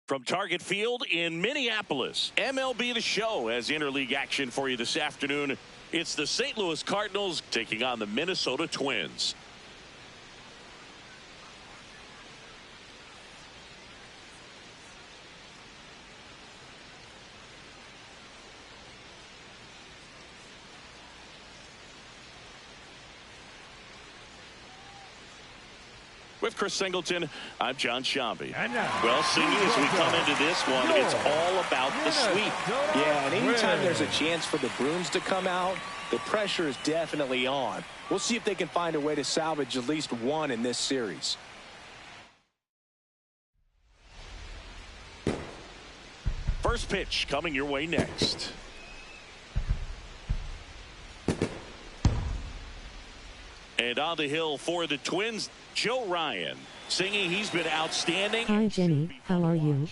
From Target Field in Minneapolis, MLB The Show has interleague action for you this afternoon. It's the St. Louis Cardinals taking on the Minnesota Twins. With Chris Singleton, I'm John Shambi. Well, Singy, as we come into this one, it's all about the sweep. Yeah, and anytime there's a chance for the Bruins to come out, the pressure is definitely on. We'll see if they can find a way to salvage at least one in this series. First pitch coming your way next. And on the hill for the Twins, Joe Ryan. Singing, he's been outstanding. Hi, Jenny. How are you?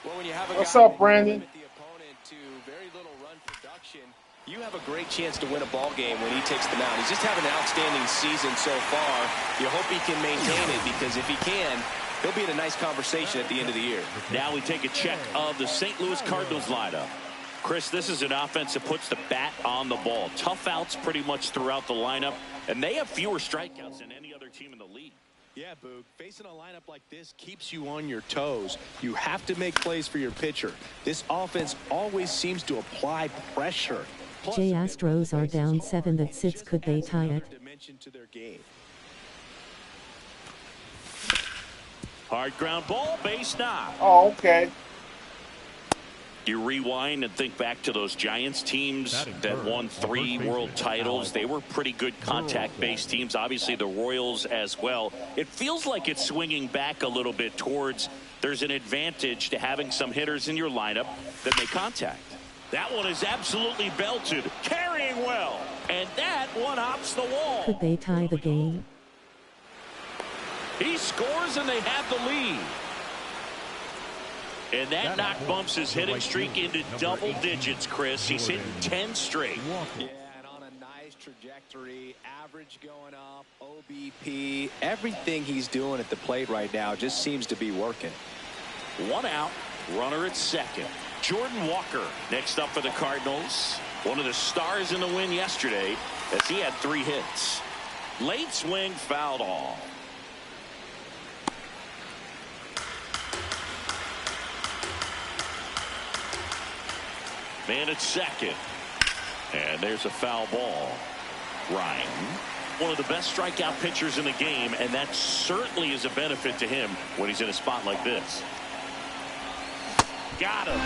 Well, when you have a What's guy up, that can Brandon? limit the opponent to very little run production, you have a great chance to win a ball game when he takes the mound. He's just having an outstanding season so far. You hope he can maintain it, because if he can, he'll be in a nice conversation at the end of the year. Now we take a check of the St. Louis Cardinals lineup. Chris, this is an offense that puts the bat on the ball. Tough outs pretty much throughout the lineup, and they have fewer strikeouts than any other team in the league. Yeah, Boog, facing a lineup like this keeps you on your toes. You have to make plays for your pitcher. This offense always seems to apply pressure. Plus, J Astros are down 7-6. Could they tie it? Dimension to their game. Hard ground ball, base knock. Oh, okay. You rewind and think back to those Giants teams that won 3 world titles. They were pretty good contact-based teams. Obviously, the Royals as well. It feels like it's swinging back a little bit towards there's an advantage to having some hitters in your lineup that make contact. That one is absolutely belted, carrying well, and that one hops the wall. Could they tie the game? He scores and they have the lead. And that knock bumps his hitting streak into double digits, Chris. He's hitting 10 straight. Yeah, and on a nice trajectory, average going up, OBP, everything he's doing at the plate right now just seems to be working. 1 out, runner at second. Jordan Walker next up for the Cardinals. One of the stars in the win yesterday as he had 3 hits. Late swing, fouled off. Man at second. And there's a foul ball. Ryan, one of the best strikeout pitchers in the game, and that certainly is a benefit to him when he's in a spot like this. Got him. 2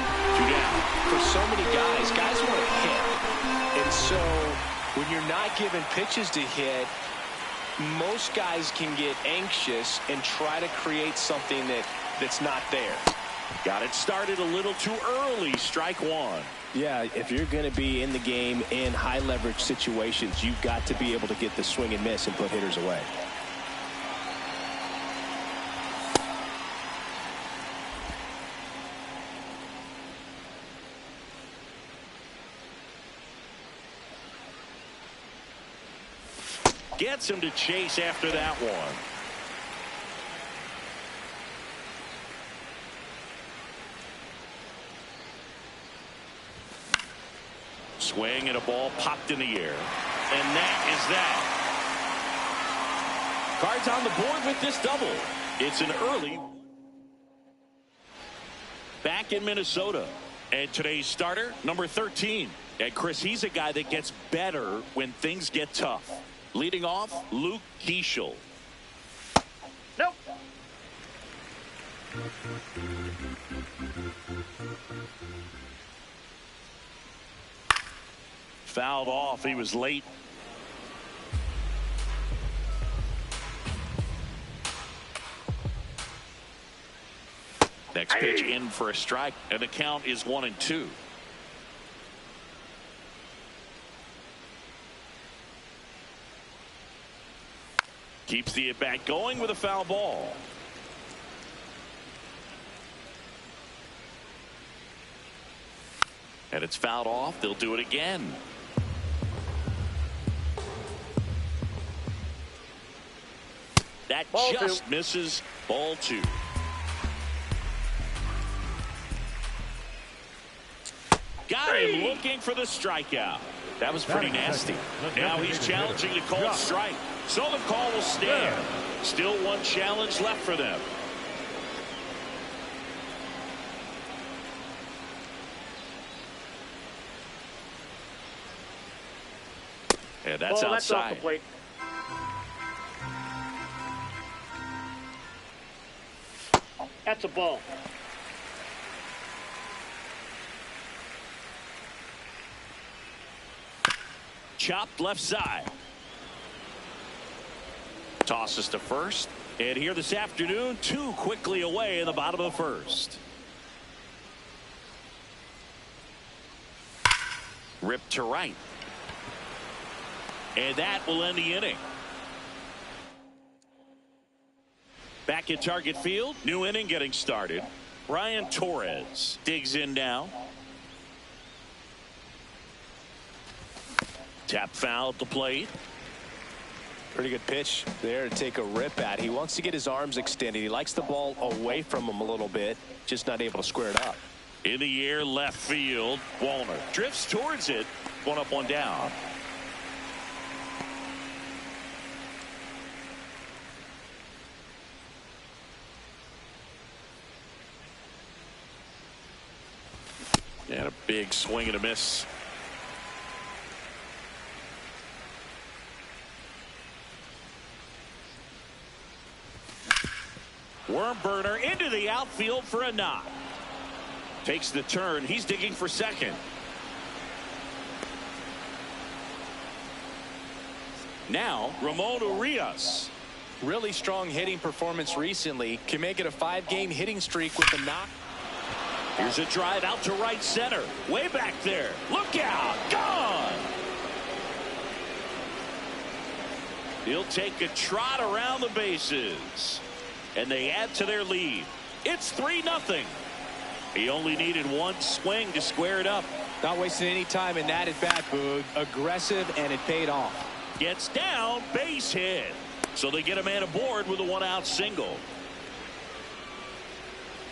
down. For so many guys want to hit. And so when you're not given pitches to hit, most guys can get anxious and try to create something that's not there. Got it started a little too early. Strike 1. Yeah, if you're going to be in the game in high leverage situations, you've got to be able to get the swing and miss and put hitters away. Gets him to chase after that one. Swing and a ball popped in the air. And that is that. Cards on the board with this double. It's an early. Back in Minnesota. And today's starter, number 13. And Chris, he's a guy that gets better when things get tough. Leading off, Luke Keeschel. Nope. Fouled off. He was late. Next pitch in for a strike, and the count is 1-2. Keeps the at-bat going with a foul ball. And it's fouled off. They'll do it again. That Ball just 2. misses. Ball 2. Got him looking for the strikeout. That was pretty nasty. Now he's challenging the called strike. So the call will stand. Still one challenge left for them. And that's outside. That's off the plate. That's a ball. Chopped left side. Tosses to first. And here this afternoon, 2 quickly away in the bottom of the first. Ripped to right. And that will end the inning. Back at Target Field, new inning getting started. Ryan Torres digs in now. Tap foul at the plate. Pretty good pitch there to take a rip at. He wants to get his arms extended. He likes the ball away from him a little bit, just not able to square it up. In the air, left field. Wallner drifts towards it. One up, one down. And a big swing and a miss. Worm burner into the outfield for a knock. Takes the turn. He's digging for second. Now Ramon Urias. Really strong hitting performance recently. Can make it a 5-game hitting streak with the knock. Here's a drive out to right center. Way back there. Look out. Gone. He'll take a trot around the bases. And they add to their lead. It's 3-0. He only needed one swing to square it up. Not wasting any time in that at bat, Boog. Aggressive, and it paid off. Gets down, base hit. So they get a man aboard with a 1-out single.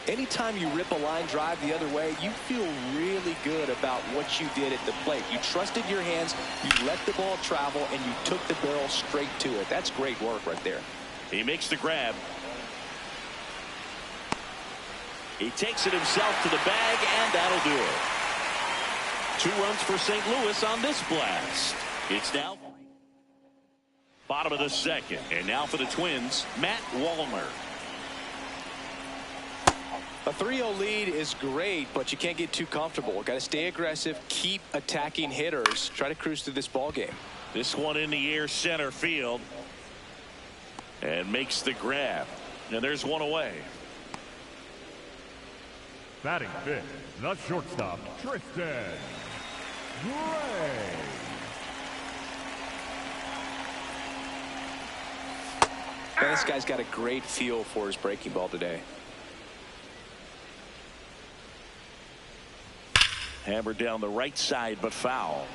Anytime you rip a line drive the other way, you feel really good about what you did at the plate. You trusted your hands, you let the ball travel, and you took the barrel straight to it. That's great work right there. He makes the grab. He takes it himself to the bag, and that'll do it. 2 runs for St. Louis on this blast. It's now bottom of the second. And now for the Twins, Matt Wallner. A 3-0 lead is great, but you can't get too comfortable. Got to stay aggressive, keep attacking hitters, try to cruise through this ball game. This one in the air, center field. And makes the grab. And there's one away. Batting fifth, the shortstop, Tristan Gray. Man, this guy's got a great feel for his breaking ball today. Hammered down the right side, but foul.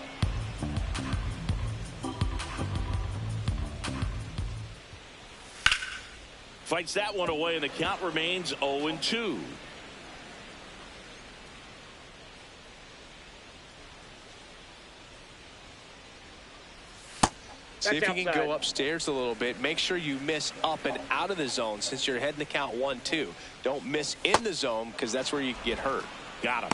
Fights that one away, and the count remains 0-2. See if you can go upstairs a little bit. Make sure you miss up and out of the zone since you're heading the count 1-2. Don't miss in the zone because that's where you can get hurt. Got him.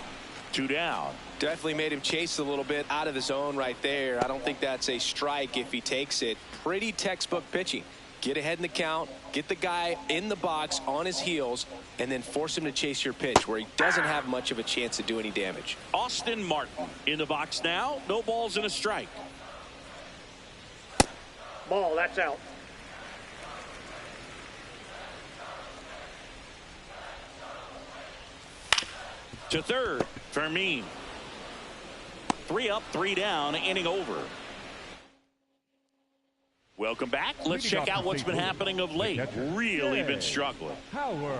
2 down. Definitely made him chase a little bit out of the zone right there. I don't think that's a strike if he takes it. Pretty textbook pitching. Get ahead in the count, get the guy in the box on his heels, and then force him to chase your pitch where he doesn't have much of a chance to do any damage. Austin Martin in the box now. No balls and a strike. Ball, that's out. To third, Fermin. 3 up, 3 down, inning over. Welcome back. Let's check out what's been happening of late. Really been struggling. Howard.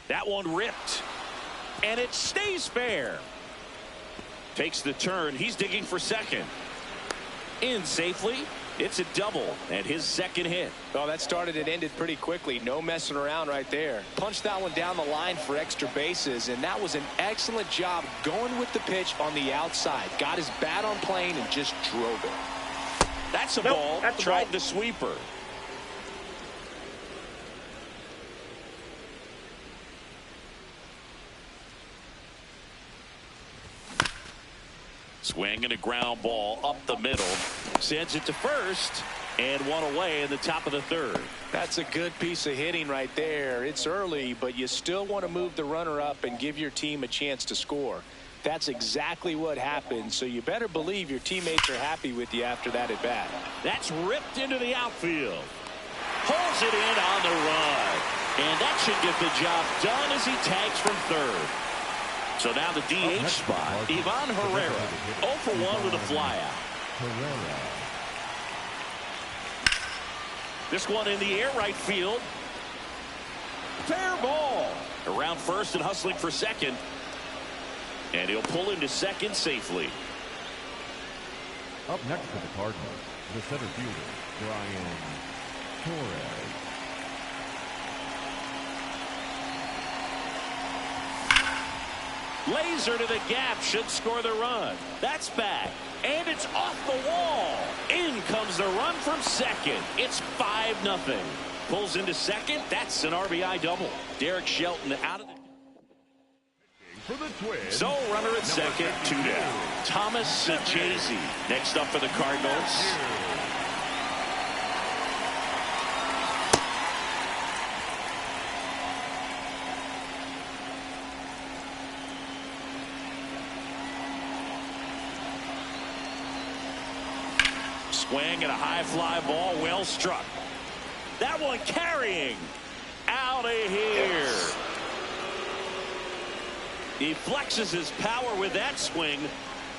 That one ripped. And it stays fair. Takes the turn. He's digging for second. In safely. It's a double and his second hit. Oh, that started and ended pretty quickly. No messing around right there. Punched that one down the line for extra bases, and that was an excellent job going with the pitch on the outside. Got his bat on plane and just drove it. That's a ball. That's Tried the sweeper. Swing and a ground ball up the middle. Sends it to first. And one away in the top of the third. That's a good piece of hitting right there. It's early, but you still want to move the runner up and give your team a chance to score. That's exactly what happened, so you better believe your teammates are happy with you after that at bat. That's ripped into the outfield. Pulls it in on the run. And that should get the job done as he tags from third. So now the DH spot, Ivan Herrera, 0 for 1 with a flyout. This one in the air right field. Fair ball. Around first and hustling for second. And he'll pull into second safely. Up next for the Cardinals, the center fielder, Brian Torres. Laser to the gap, should score the run. That's back, and it's off the wall. In comes the run from second. It's 5-0. Pulls into second. That's an RBI double. Derek Shelton out of the... For the Twins. So runner at second, 2 down. Thomas S.V.G. next up for the Cardinals. Swing and a high fly ball, well struck. That one carrying out of here. Yes. He flexes his power with that swing,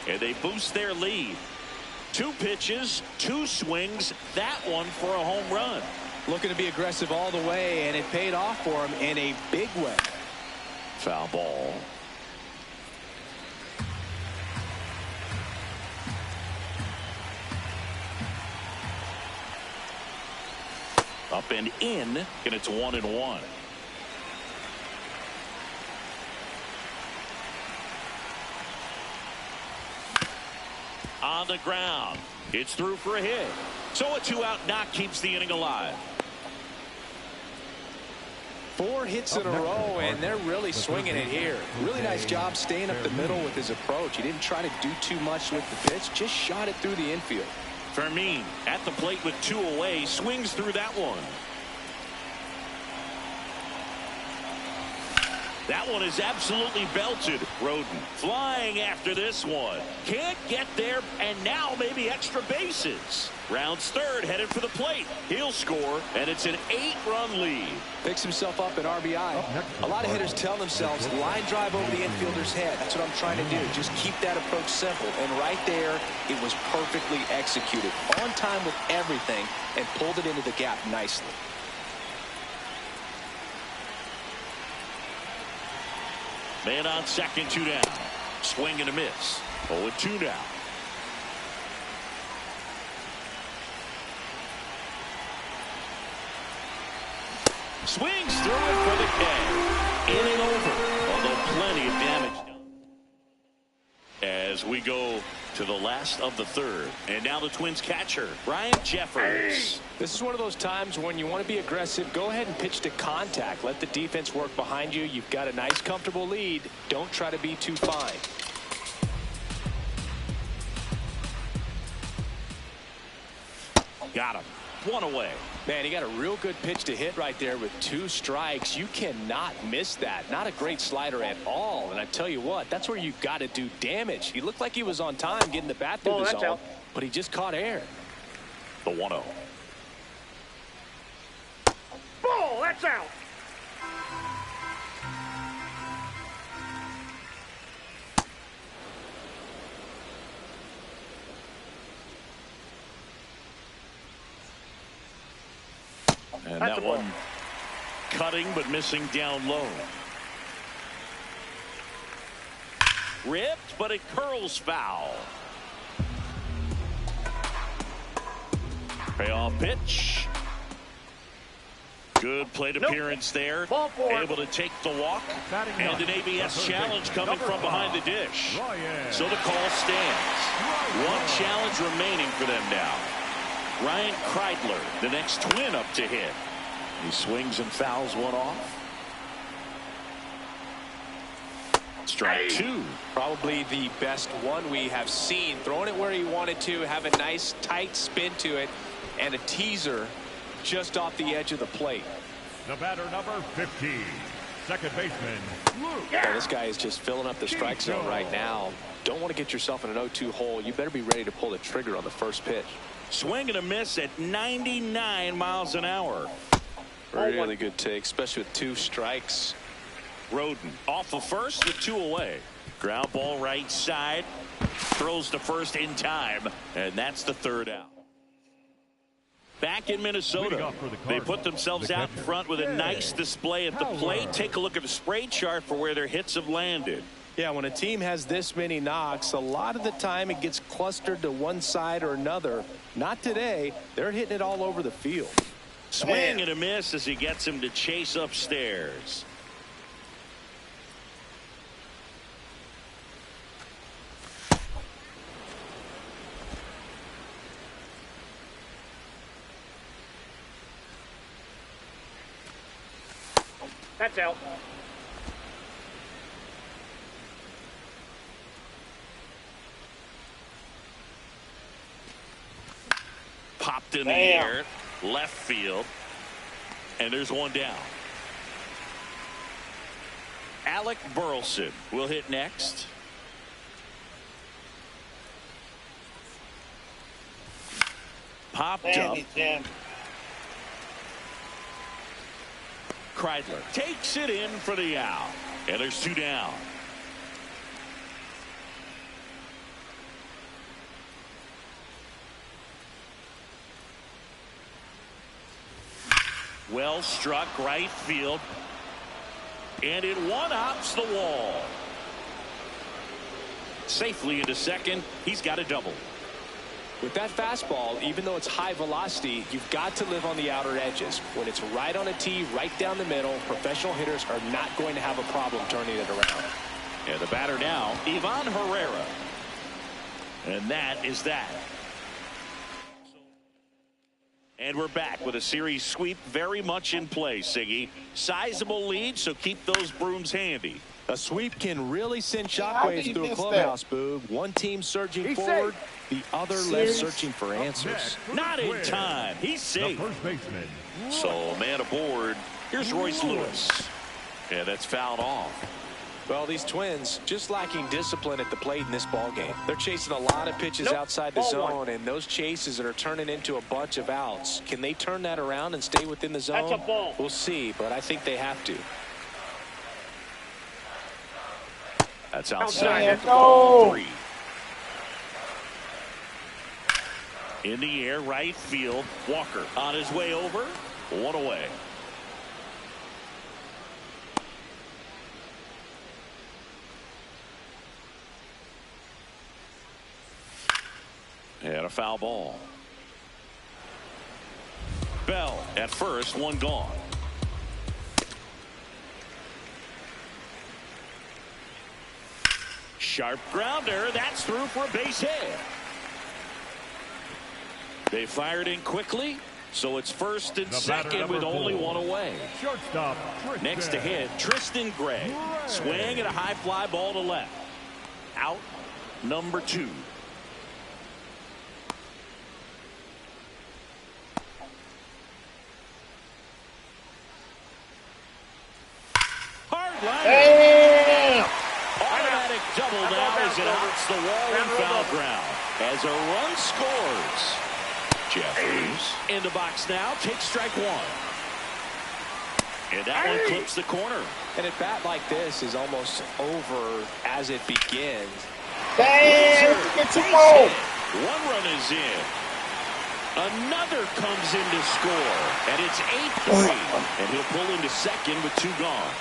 and they boost their lead. 2 pitches, 2 swings, that one for a home run. Looking to be aggressive all the way, and it paid off for him in a big way. Foul ball. Up and in, and it's 1-1. On the ground. It's through for a hit. So a 2-out knock keeps the inning alive. 4 hits in a row, and they're really swinging it here. Really nice job staying up the middle with his approach. He didn't try to do too much with the pitch, just shot it through the infield. Fermin at the plate with 2 away, swings through that one. That one is absolutely belted. Roden flying after this one. Can't get there, and now maybe extra bases. Rounds third, headed for the plate. He'll score, and it's an 8-run lead. Picks himself up an RBI. A lot of hitters tell themselves, line drive over the infielder's head. That's what I'm trying to do. Just keep that approach simple. And right there, it was perfectly executed. On time with everything, and pulled it into the gap nicely. Man on second, 2 down. Swing and a miss. 0-2 now. Swings through it for the K. Inning over, although plenty of damage done. As we go to the last of the third. And now the Twins catcher, Ryan Jeffers. This is one of those times when you want to be aggressive. Go ahead and pitch to contact. Let the defense work behind you. You've got a nice, comfortable lead. Don't try to be too fine. Got him. 1 away. Man, he got a real good pitch to hit right there with 2 strikes. You cannot miss that. Not a great slider at all. And I tell you what, that's where you've got to do damage. He looked like he was on time getting the bat through the zone, but he just caught air. The 1-0. Ball, that's out. And that one cutting but missing down low. Ripped, but it curls foul. Payoff pitch. Good plate appearance there. Able to take the walk. And an ABS challenge coming from behind the dish. So the call stands. 1 challenge remaining for them now. Ryan Kreidler, the next Twin up to hit. He swings and fouls one off. Strike 2. Probably the best one we have seen. Throwing it where he wanted to, have a nice tight spin to it, and a teaser just off the edge of the plate. The batter, number 15, second baseman, Luke. Well, this guy is just filling up the strike zone right now. Don't want to get yourself in an 0-2 hole. You better be ready to pull the trigger on the first pitch. Swing and a miss at 99 miles an hour. Really good take, especially with 2 strikes. Roden off of first with 2 away. Ground ball right side. Throws to first in time. And that's the 3rd out. Back in Minnesota, they put themselves out front with a nice display at the plate. Take a look at the spray chart for where their hits have landed. Yeah, when a team has this many knocks, a lot of the time it gets clustered to one side or another. Not today. They're hitting it all over the field. Swing and a miss as he gets him to chase upstairs. That's out. Popped in the air, left field, and there's one down. Alec Burleson will hit next. Popped up. Kreidler takes it in for the out, and there's two down. Well struck right field, and it one-hops the wall. Safely into second. He's got a double. With that fastball, even though it's high velocity, you've got to live on the outer edges. When it's right on a tee, right down the middle, professional hitters are not going to have a problem turning it around. And the batter now, Ivan Herrera. And that is that. And we're back with a series sweep very much in play, Siggy. Sizable lead, so keep those brooms handy. A sweep can really send shockwaves through a clubhouse, Boog. One team surging forward, the other left searching for answers. Not in time. He's safe. First baseman. So, man aboard. Here's Royce Lewis. Yeah, that's fouled off. Well, these Twins just lacking discipline at the plate in this ball game. They're chasing a lot of pitches outside the zone, and those chases that are turning into a bunch of outs. Can they turn that around and stay within the zone? That's a ball. We'll see, but I think they have to. That's outside. Let's go. 3. In the air, right field. Walker on his way over. One away. And a foul ball. Bell at first, one gone. Sharp grounder. That's through for a base hit. They fired in quickly, so it's first and second with only one away. Shortstop. Next to hit, Tristan Gray. Swing and a high fly ball to left. Out number 2. Hard line. Automatic double now as it hits the wall and foul ground. As a run scores. Jeffries in the box now. Takes strike 1. And that one clips the corner. And a bat like this is almost over as it begins. One run is in. Another comes in to score. And it's 8-3. And he'll pull into second with 2 gone.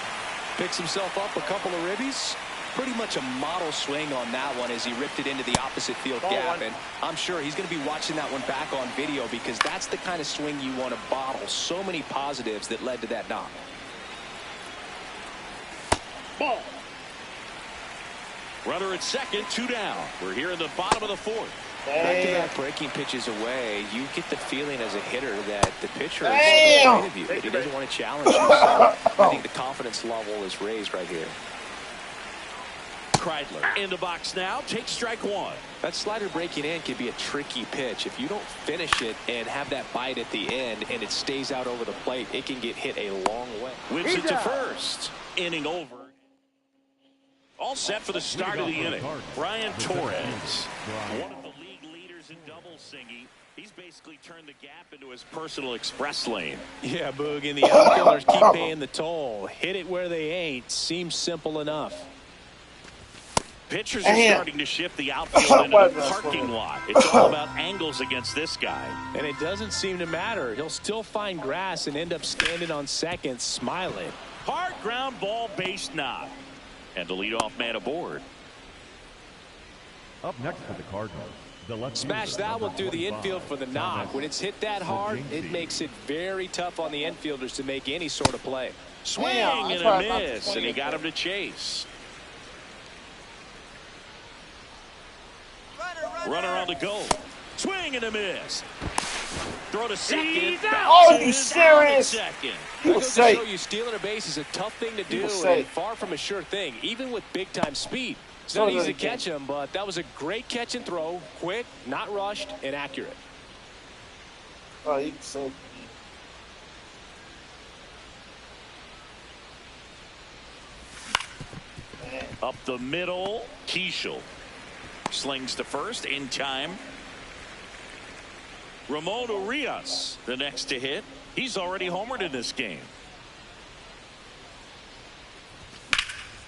Picks himself up a couple of ribbies. Pretty much a model swing on that one as he ripped it into the opposite field gap. And I'm sure he's going to be watching that one back on video because that's the kind of swing you want to bottle. So many positives that led to that knock. Ball. Runner at second, 2 down. We're here in the bottom of the 4th. Back-to-back breaking pitches away, you get the feeling as a hitter that the pitcher is afraid of you, that he doesn't want to challenge you. So I think the confidence level is raised right here. Kreidler in the box now. Takes strike 1. That slider breaking in can be a tricky pitch. If you don't finish it and have that bite at the end and it stays out over the plate, it can get hit a long way. Whips it to first. Inning over. All set for the start of the inning. Brian Torres, one of the league leaders in double singing. He's basically turned the gap into his personal express lane. Yeah, Boog, and the outfielders keep paying the toll. Hit it where they ain't. Seems simple enough. Pitchers are starting to shift the outfield into the parking lot. It's all about angles against this guy. And it doesn't seem to matter. He'll still find grass and end up standing on second, smiling. Hard ground ball, base knock. And the leadoff man aboard. Up next for the Cardinals, the left Smash fielder, that one number through the 25, infield for the knock. When it's hit that hard, it makes it very tough on the infielders to make any sort of play. Swing and a miss, and he got him to chase. Runner on the go. Swing and a miss. Throw to second. Oh, you serious? Second. That goes to show you stealing a base is a tough thing to do and far from a sure thing, even with big-time speed. It's not easy to catch him, but that was a great catch and throw. Quick, not rushed, and accurate. Oh, you so. Up the middle, Keishel. Slings to first in time. Ramon Urias, the next to hit. He's already homered in this game.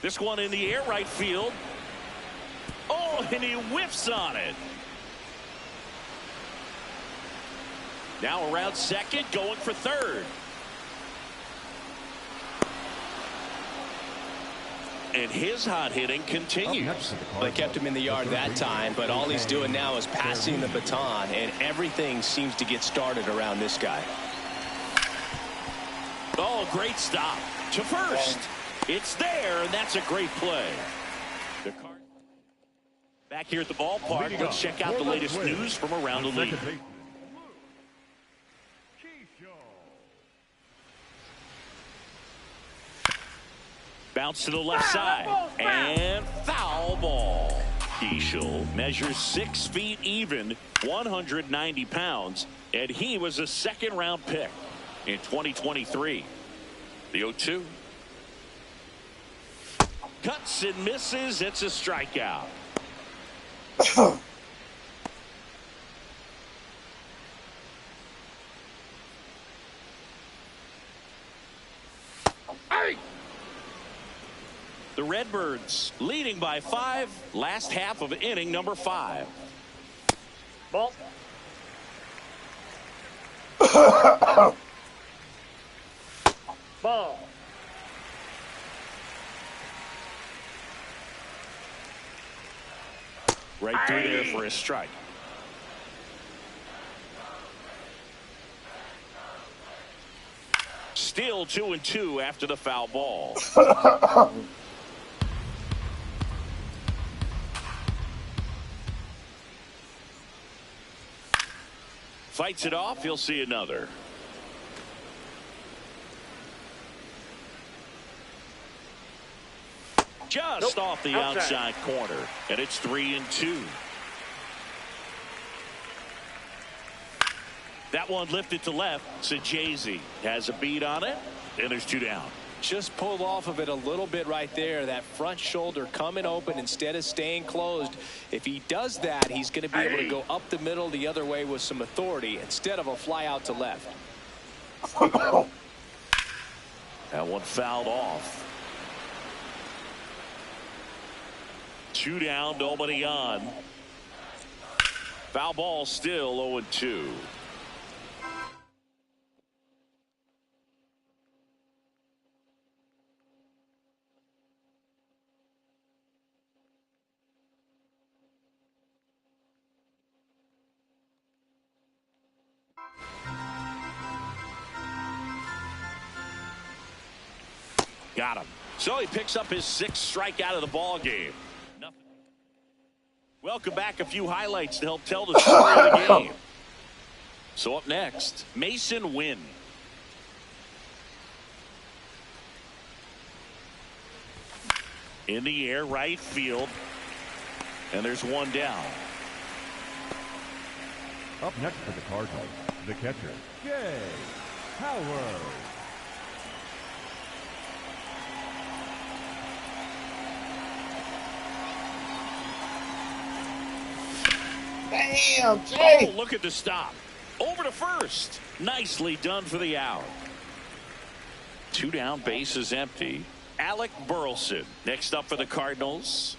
This one in the air, right field. Oh, and he whiffs on it. Now around second, going for third. And his hot hitting continues. They kept him in the yard that time, but all he's doing now is passing the baton, and everything seems to get started around this guy. Oh, great stop to first. It's there, and that's a great play. The back here at the ballpark, let's check out the latest news from around the league. Bounce to the left side, and foul ball. Keishel measures 6 feet even, 190 pounds, and he was a second-round pick in 2023. The 0-2. Cuts and misses. It's a strikeout. The Redbirds leading by 5, last half of inning number 5. Ball. Ball. Right through there for a strike. Still 2-2 after the foul ball. Fights it off. He'll see another. Just off the outside corner, and it's 3-2. That one lifted to left. S.V.G has a beat on it, and there's 2 down. Just pulled off of it a little bit right there. That front shoulder coming open instead of staying closed. If he does that, he's going to be able to go up the middle the other way with some authority instead of a fly out to left. That one fouled off. 2 down, nobody on. Foul ball still 0-2. Got him. So he picks up his 6th strikeout of the ball game. Nothing. Welcome back. A few highlights to help tell the story of the game. So up next, Mason Wynn. In the air, right field. And there's 1 down. Up next for the Cardinals, the catcher, Jay Howard. Damn, Jay. Oh, look at the stop. Over to first. Nicely done for the out. 2 down, base is empty. Alec Burleson next up for the Cardinals.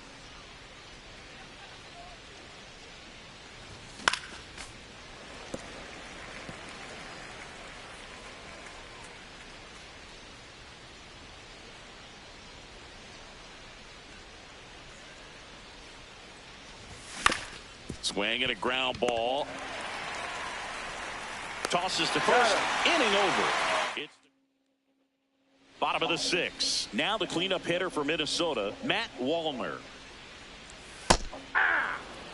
Swing and a ground ball. Tosses to first. Inning over. It's bottom of the 6th. Now the cleanup hitter for Minnesota, Matt Wallner.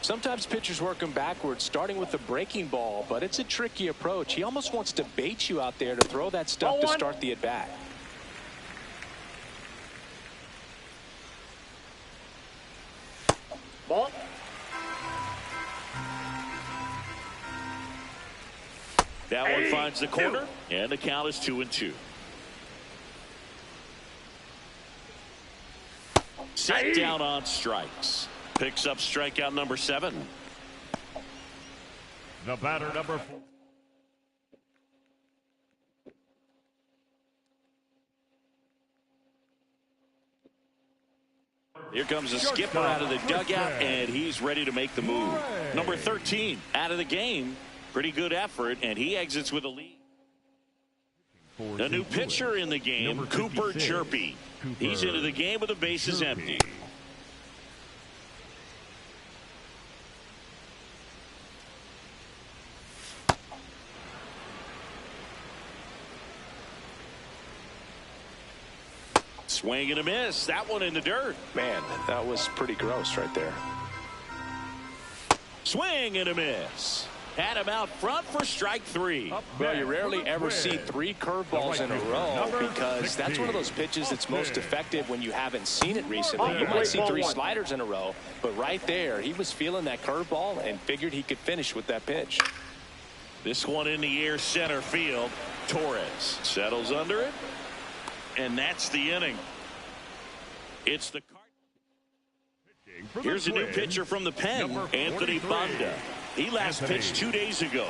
Sometimes pitchers work him backwards, starting with the breaking ball, but it's a tricky approach. He almost wants to bait you out there to throw that stuff to start the at-bat. Ball. That one finds the corner, and the count is 2-2. Set down on strikes. Picks up strikeout number 7. The batter, number 4. Here comes a skipper out of the dugout, and he's ready to make the move. Number 13 out of the game. Pretty good effort, and he exits with a lead. The new pitcher in the game, Cooper Chirpy. He's into the game with the bases empty. Swing and a miss. That one in the dirt. Man, that was pretty gross right there. Swing and a miss. Had him out front for strike 3. Well, you rarely ever see 3 curveballs in a row because that's one of those pitches that's most effective when you haven't seen it recently. You might see 3 sliders in a row, but right there, he was feeling that curveball and figured he could finish with that pitch. This one in the air, center field. Torres settles under it, and that's the inning. It's the Here's a new pitcher from the pen, Anthony Banda. He last pitched 2 days ago.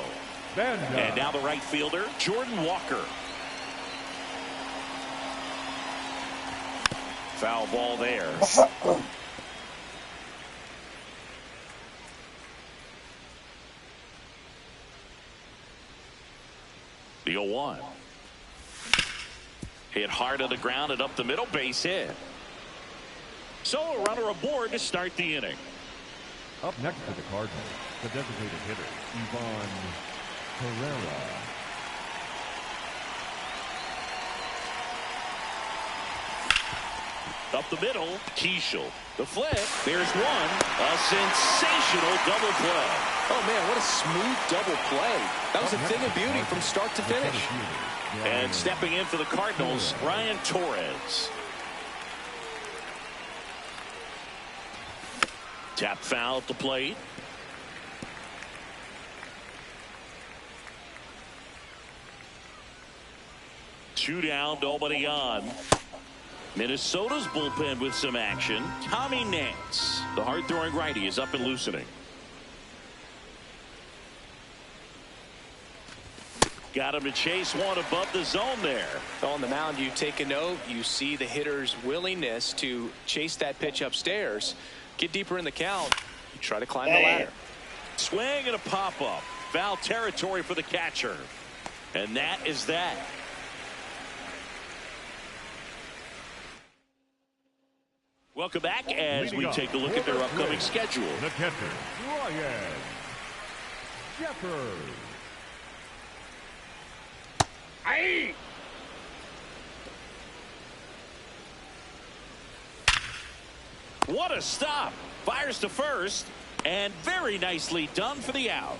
And now the right fielder, Jordan Walker. Foul ball there. The 0-1. Hit hard on the ground and up the middle, base hit. So a runner aboard to start the inning. Up next for the Cardinals, the designated hitter, Ivan Herrera. Up the middle, Keishel. The flip, there's one. A sensational double play. Oh, man, what a smooth double play. That was a thing of beauty from start to finish. And stepping in for the Cardinals, Ryan Torres. Tap foul at the plate. Two down, nobody on. Minnesota's bullpen with some action. Tommy Nance, the hard-throwing righty, is up and loosening. Got him to chase one above the zone there. On the mound, you take a note. You see the hitter's willingness to chase that pitch upstairs. Get deeper in the count. You try to climb the ladder. Swing and a pop-up. Foul territory for the catcher. And that is that. Welcome back as we take a look at their upcoming schedule. The catcher, Ryan Jeffers. What a stop. Fires to first, and very nicely done for the out.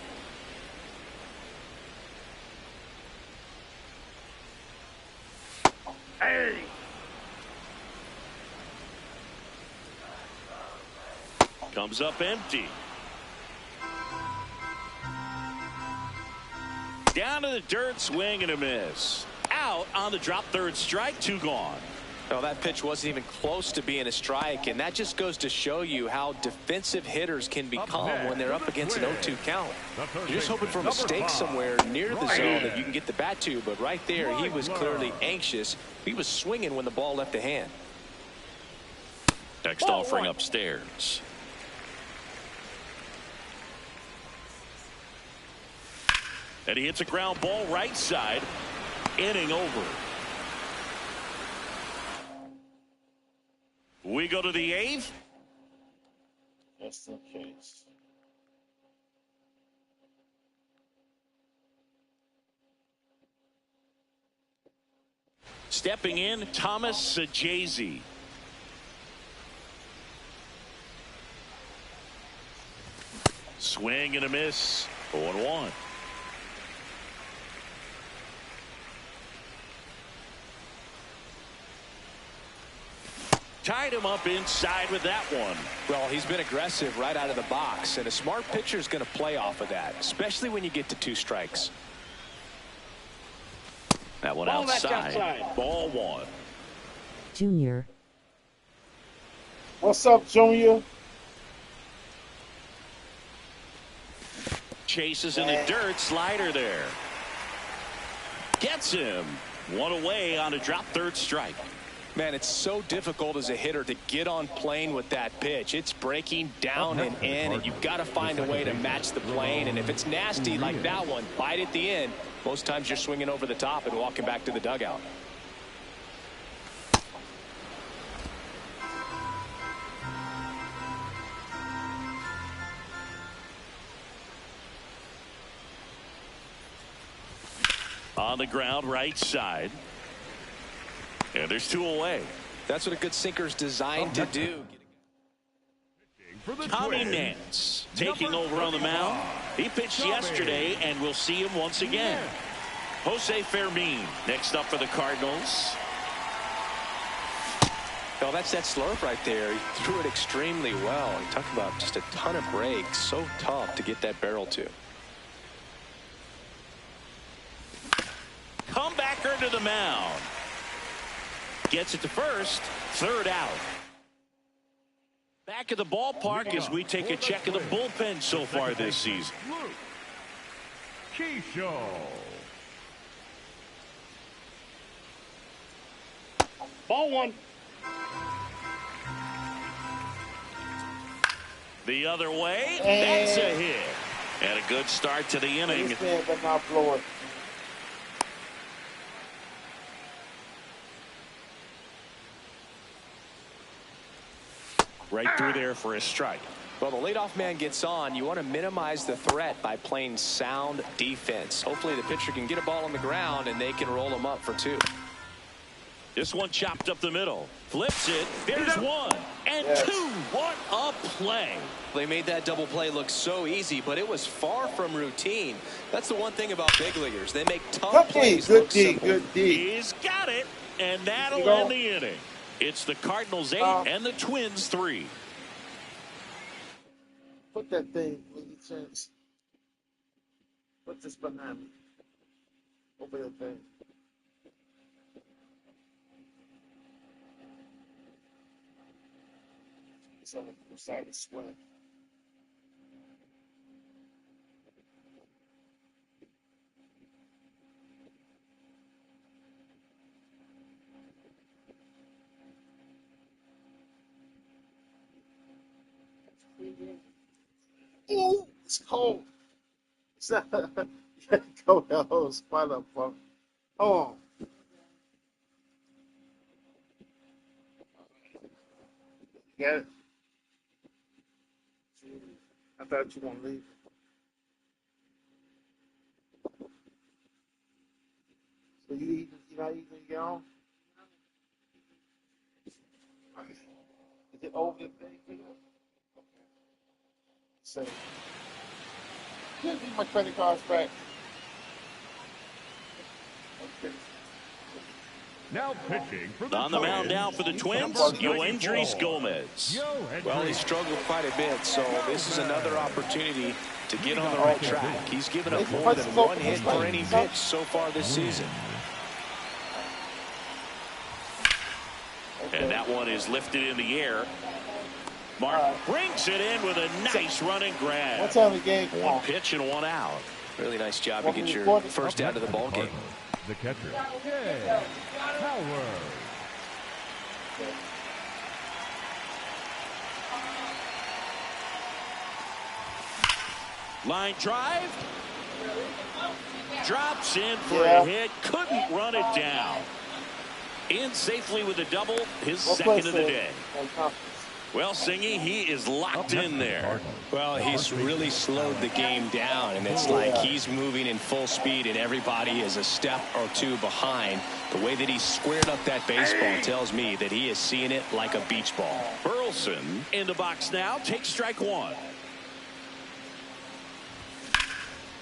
Comes up empty. Down to the dirt, swing and a miss. Out on the drop, third strike, 2 gone. Well, that pitch wasn't even close to being a strike, and that just goes to show you how defensive hitters can become when they're up against an 0-2 count. You're just hoping for a mistake somewhere near the zone that you can get the bat to, but right there, he was clearly anxious. He was swinging when the ball left the hand. Next offering upstairs. And he hits a ground ball right side. Inning over. We go to the 8th. Just in case. Stepping in, S.V.G. Swing and a miss. 0-1. Tied him up inside with that one. Well, he's been aggressive right out of the box, and a smart pitcher is going to play off of that, especially when you get to 2 strikes. That one outside. Ball 1. Junior. What's up, Junior? Chases in the dirt. Slider there. Gets him. 1 away on a drop, 3rd strike. Man, it's so difficult as a hitter to get on plane with that pitch. It's breaking down and in, and you've got to find a way to match the plane. And if it's nasty like that one, bite at the end. Most times you're swinging over the top and walking back to the dugout. On the ground, right side. And there's 2 away. That's what a good sinker's designed to do. Tommy Nance taking over on the mound. He pitched yesterday, and we'll see him once again. Jose Fermin next up for the Cardinals. Oh, that's that slurve right there. He threw it extremely well. You talk about just a ton of breaks. So tough to get that barrel to. Comebacker to the mound. Gets it to first. 3rd out. Back at the ballpark as we take a check of the bullpen so far this season. Ball 1. The other way. That's a hit. And a good start to the inning. This man better not blow it. Right through there for a strike. Well, the leadoff man gets on. You want to minimize the threat by playing sound defense. Hopefully the pitcher can get a ball on the ground and they can roll him up for 2. This one chopped up the middle. Flips it. There's 1 and 2. What a play. They made that double play look so easy, but it was far from routine. That's the one thing about big leaguers. They make tough plays look simple. Good D. He's got it, and that'll end the inning. It's the Cardinals 8 and the Twins 3. Put that thing with your chance. Put this behind me. Over the thing. It's on the side of the swing. Ooh, it's cold. It's not go the hose. Spot up, bro. Hold on. You got it? I thought you were gonna leave. So you not eating your own? Is it over the thing? Say, give me my credit cards back. Okay. Now pitching for the On the mound now for the Twins, Yoendris Gomez. Well, he struggled quite a bit, so this is another opportunity to get on the right track. He's given up more than 1 hit per inning pitch so far this season. And that one is lifted in the air. Mark brings it in with a nice running grab. What time of the game? 1 pitch and 1 out. Really nice job to get your first out of the ball game. The catcher. Yeah. Power. Line drive. Drops in for a hit. Couldn't run it down. In safely with a double. His second of the day. Well, Singy, he is locked in there. Well, he's really slowed the game down, and it's like he's moving in full speed, and everybody is a step or two behind. The way that he squared up that baseball tells me that he is seeing it like a beach ball. Burleson in the box now. Takes strike one.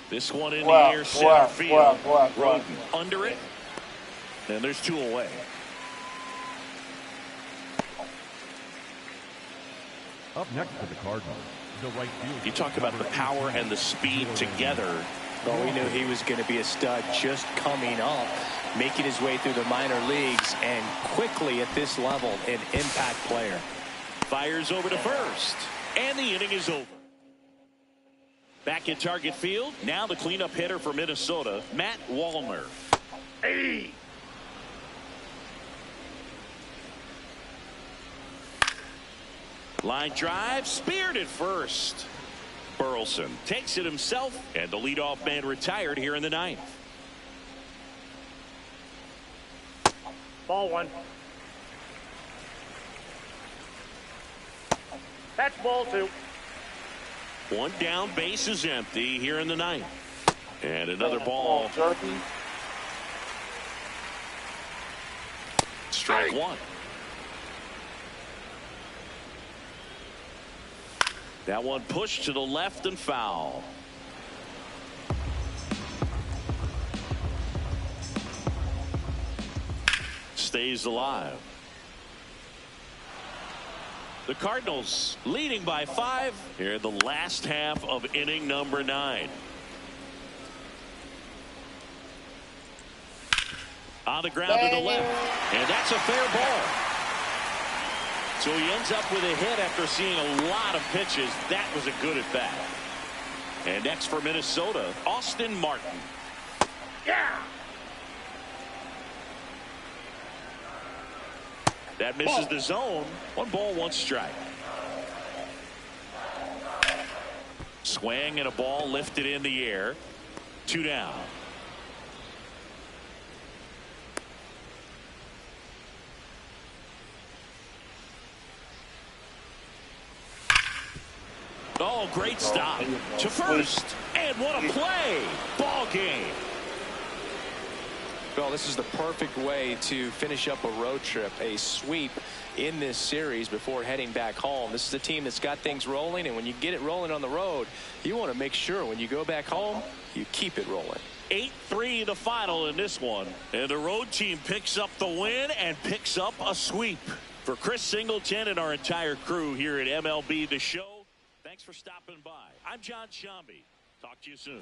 This one in the air, center field. Roden under it, and there's 2 away. Up next for the Cardinals, the right field. You talk about the power and the speed together. Well, we knew he was going to be a stud just coming up, making his way through the minor leagues, and quickly at this level, an impact player. Fires over to first, and the inning is over. Back in target field, now the cleanup hitter for Minnesota, Matt Wallner. Hey! Line drive, speared at first. Burleson takes it himself, and the leadoff man retired here in the 9th. Ball 1. That's ball 2. 1 down, base is empty here in the 9th. And another ball. Strike 1. That one pushed to the left and foul. Stays alive. The Cardinals leading by 5 here in the last half of inning number 9. On the ground to the left, and that's a fair ball. So he ends up with a hit after seeing a lot of pitches. That was a good at bat. And next for Minnesota, Austin Martin. Yeah. That misses the zone. 1 ball, 1 strike. Swing and a ball lifted in the air. 2 down. Oh, great stop to first, and what a play. Ball game. Well, this is the perfect way to finish up a road trip, a sweep in this series before heading back home. This is a team that's got things rolling, and when you get it rolling on the road, you want to make sure when you go back home, you keep it rolling. 8-3 the final in this one, and the road team picks up the win and picks up a sweep. For Chris Singleton and our entire crew here at MLB The Show, thanks for stopping by. I'm John Shambi. Talk to you soon.